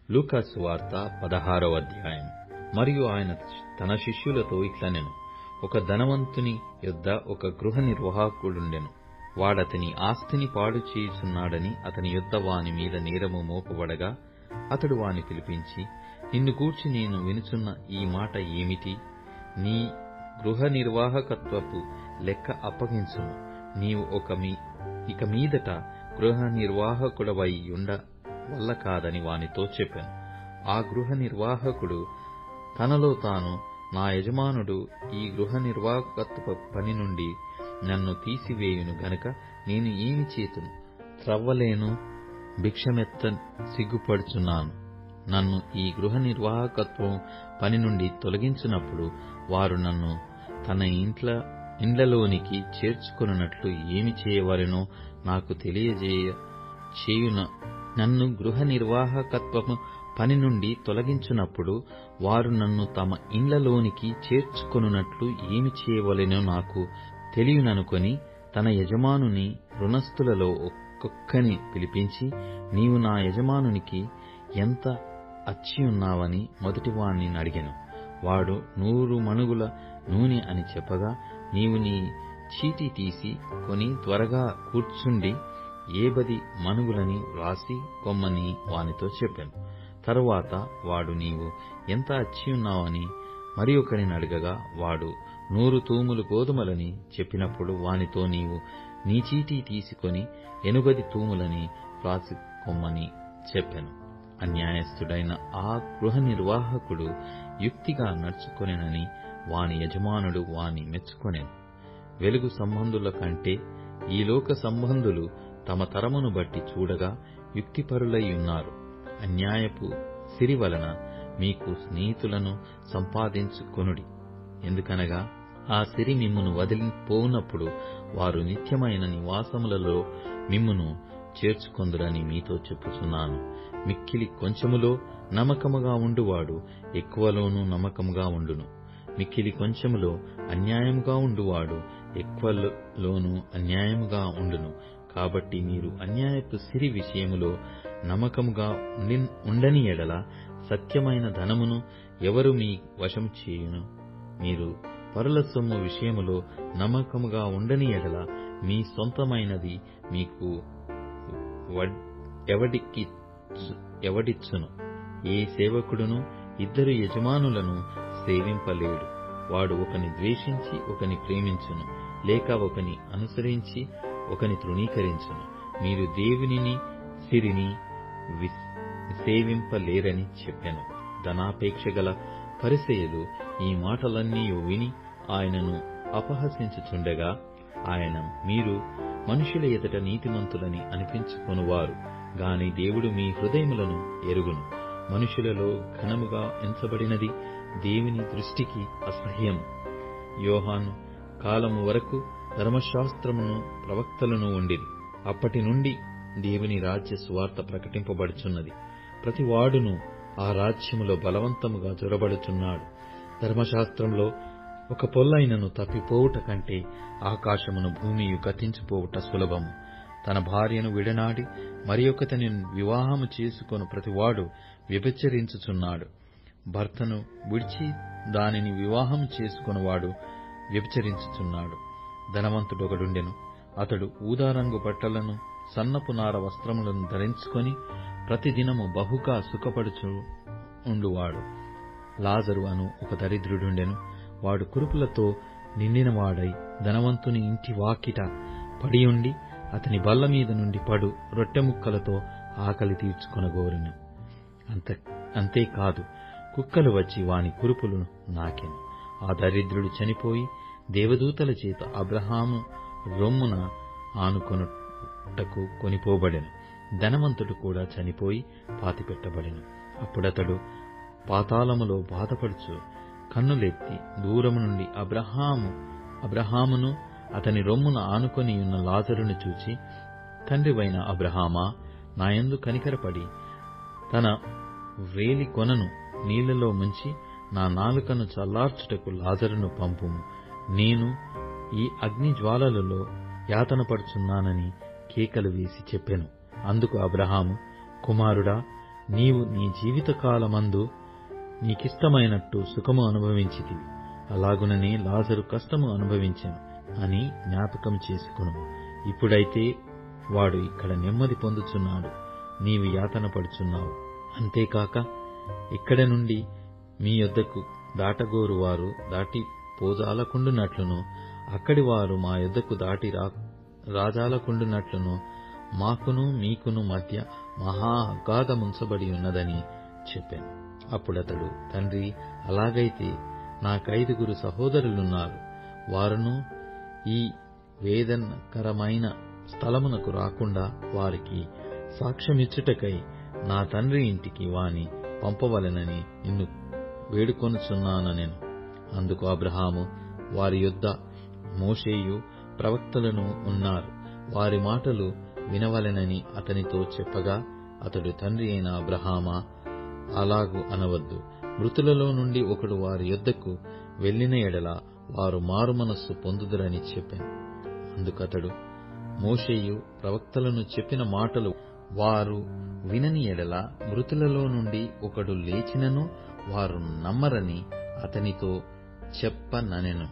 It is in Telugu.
లూకా సువార్త 16వ అధ్యాయం. మరియు ఆయన తన శిష్యులతో ఇట్లనెను, ఒక ధనవంతుని యొద్ద ఒక గృహ నిర్వాహకుడుండెను. వాడతని ఆస్తిని పాడు చేయుచున్నాడని అతని యొద్ద వాని మీద నేరము మోపబడగా, అతడు వాని పిలిపించి, నిన్ను గూర్చి నేను వినుచున్న ఈ మాట ఏమిటి? నీ గృహ నిర్వాహకత్వపు లెక్క అప్పగించుము. నీవు ఇక మీదట గృహ నిర్వాహకుడవై ఉండ వల్ల కాదని వానితో చెప్పాను. ఆ గృహ నిర్వాహకుడు తనలో తాను, నా యజమానుడు ఈ గృహ నిర్వాహకత్వ పని నుండి నన్ను తీసివేయును గనుక నేను ఏమి చేతును? త్రవ్వలేను, భిక్షమెత్త సిగ్గుపడుచున్నాను. నన్ను ఈ గృహ నిర్వాహకత్వం పని నుండి తొలగించినప్పుడు వారు నన్ను తన ఇండ్లలోనికి చేర్చుకొనున్నట్లు ఏమి చేయవలెనో నాకు చేయున. నన్ను గృహ నిర్వాహకత్వము పని నుండి తొలగించినప్పుడు వారు నన్ను తమ ఇండ్లలోనికి చేర్చుకొనున్నట్లు ఏమి చేయవలెనో నాకు తెలియననుకొని తన యజమానుని రుణస్థులలో ఒక్కొక్కని పిలిపించి, నీవు నా యజమానునికి ఎంత అచ్చియున్నావని మొదటివాణ్ణి అడిగెను. వాడు 100 మణుగుల నూనె అని చెప్పగా, నీవు నీ చీటీ తీసి కొని త్వరగా కూర్చుండి 70 మణుగులని వ్రాసి కొమ్మని వానితో చెప్పాను. తరువాత వాడు నీవు ఎంత అచ్చియున్నావని మరి ఒకరిని అడగగా, వాడు 100 తూములు గోధుమలని చెప్పినప్పుడు వానితో నీవు నీ చీటీ తీసుకొని 80 తూములని వ్రాసి కొమ్మని చెప్పాను. అన్యాయస్థుడైన ఆ గృహ నిర్వాహకుడు యుక్తిగా నడుచుకొనెనని వాని యజమానుడు వాని మెచ్చుకొనెను. వెలుగు సంబంధుల కంటే ఈ లోక సంబంధులు తమ తరమును బట్టి చూడగా యుక్తిపరులై ఉన్నారు. అన్యాయపు సిరి వలన మీకు స్నేహితులను సంపాదించుకొనుడి. ఎందుకనగా ఆ సిరి మిమ్మును వదిలిపోవునప్పుడు వారు నిత్యమైన నివాసములలో మిమ్మును చేర్చుకొందురని మీతో చెప్పుచున్నాను. మిక్కిలి కొంచెములో నమ్మకముగా ఉండువాడు ఎక్కువలోనూ నమ్మకముగా ఉండును. మిక్కిలి కొంచెములో అన్యాయముగా ఉండువాడు ఎక్కువలోనూ అన్యాయముగా ఉండును. కాబట్టి మీరు అన్యాయపు సిరి విషయములో నమ్మకముగా ఉండని ఎడల సత్యమైన ధనమును ఎవరు మీ వశము చేయును? మీరు పరుల సొమ్ము విషయములో నమ్మకముగా ఉండని ఎడల మీ సొంతమైనది మీకు ఎవడిచ్చును? ఏ సేవకుడును 2 యజమానులను సేవింపలేడు. వాడు ఒకని ద్వేషించి ఒకని ప్రేమించును, లేక ఒకని అనుసరించి ఒకని తృణీకరించును. మీరు దేవునిని సిరిని సేవింపలేరని చెప్పాను. ధనాపేక్ష గల పరిసయ్యులు ఈ మాటలన్నీ విని ఆయనను అపహసించుచుండగా, ఆయన, మీరు మనుషుల ఎదుట నీతిమంతులని అనిపించుకొనువారు గాని దేవుడు మీ హృదయములను ఎరుగును. మనుషులలో ఘనముగా ఎంచబడినది దేవుని దృష్టికి అసహ్యం. యోహాను కాలము వరకు ధర్మశాస్త్రమును ప్రవక్తలను ఉండిరి. అప్పటి నుండి దేవుని రాజ్య సువార్త ప్రకటింపబడుచున్నది. ప్రతివాడును ఆ రాజ్యములో బలవంతముగా జొరబడుచున్నాడు. ధర్మశాస్త్రంలో ఒక పొల్లైనను తప్పిపోవుట కంటే ఆకాశమును భూమియు గతించిపోవుట సులభము. తన భార్యను విడనాడి మరి ఒకతని వివాహము చేసుకొను ప్రతివాడు వ్యభిచరించుచున్నాడు. భర్తను విడిచి దానిని వివాహము చేసుకొనువాడు వ్యభిచరించుచున్నాడు. ధనవంతుడొకడుండెను. అతడు ఊదారంగు బట్టలను సన్నపు నార వస్త్రములను ధరించుకొని ప్రతిదినము బహుగా సుఖపడుచు ఉండువాడు. లాజరు అను ఒక దరిద్రుడుండెను. వాడు కురుపులతో నిండినవాడై ధనవంతుని ఇంటి వాకిట పడియుండి అతని బల్ల మీద నుండి పడు రొట్టె ముక్కలతో ఆకలి తీర్చుకొనగోరెను. అంతేకాదు, కుక్కలు వచ్చి వాని కురుపులను నాకెను. ఆ దరిద్రుడు చనిపోయి దేవదూతల చేత అబ్రహాము రొమ్మున ఆనుకొనుటకు కొనిపోబడెను. ధనవంతుడు కూడా చనిపోయి పాతిపెట్టబడెను. అప్పుడతడు పాతాళములో బాధపడుచు కన్నులెత్తి దూరము నుండి అబ్రహామును అతని రొమ్మున ఆనుకొనియున్న లాజరును చూచి, తండ్రివైన అబ్రహామా, నాయందు కనికరపడి తన వేలి కొనను నీళ్లలో ముంచి నా నాలుకను చల్లార్చుటకు లాజరును పంపుము. నేను ఈ అగ్ని జ్వాలలలో యాతనపడుచున్నానని కేకలు వేసి చెప్పెను. అందుకు అబ్రహాము, కుమారుడా, నీవు నీ జీవితకాలమందు నీకిష్టమైనట్టు సుఖము అనుభవించితివి, అలాగుననే లాజరు కష్టము అనుభవించెను అని జ్ఞాపకం చేసుకొనుము. ఇప్పుడైతే వాడు ఇక్కడ నెమ్మది పొందుచున్నాడు, నీవు యాతన పడుచున్నావు. అంతేకాక ఇక్కడ నుండి మీ యొద్దకు దాటగోరు వారు దాటి పోజాలకుండునట్లును, అక్కడి వారు మా యొద్దకు దాటి రాజాలకుండునట్లును మాకును మీకును మధ్య మహా అగాధముంచబడి ఉన్నదని చెప్పాను. అప్పుడతడు, తండ్రి, అలాగైతే నాకైదుగురు సహోదరులున్నారు, వారును ఈ వేదనకరమైన స్థలమునకు రాకుండా వారికి సాక్ష్యమిచ్చుటకై నా తండ్రి ఇంటికి వాని పంపవలెనని నిన్ను వేడుకొనుచున్నానెను. అందుకు అబ్రహాము, వారి యొద్ద మోషేయు ప్రవక్తలను ఉన్నారు, వారి మాటలు వినవలెనని అతనితో చెప్పగా, అతడు, తండ్రి అయిన అబ్రహామా, అలాగు అనవద్దు. మృతులలో నుండి ఒకడు వారి యొద్దకు వెళ్లిన ఎడల వారు మారుమనస్సు పొందుదురని చెప్పాను. అందుకతడు, మోషేయు ప్రవక్తలను చెప్పిన మాటలు వారు వినని ఎడల మృతులలో నుండి ఒకడు లేచినను వారు నమ్మరని అతనితో చెప్పననెను.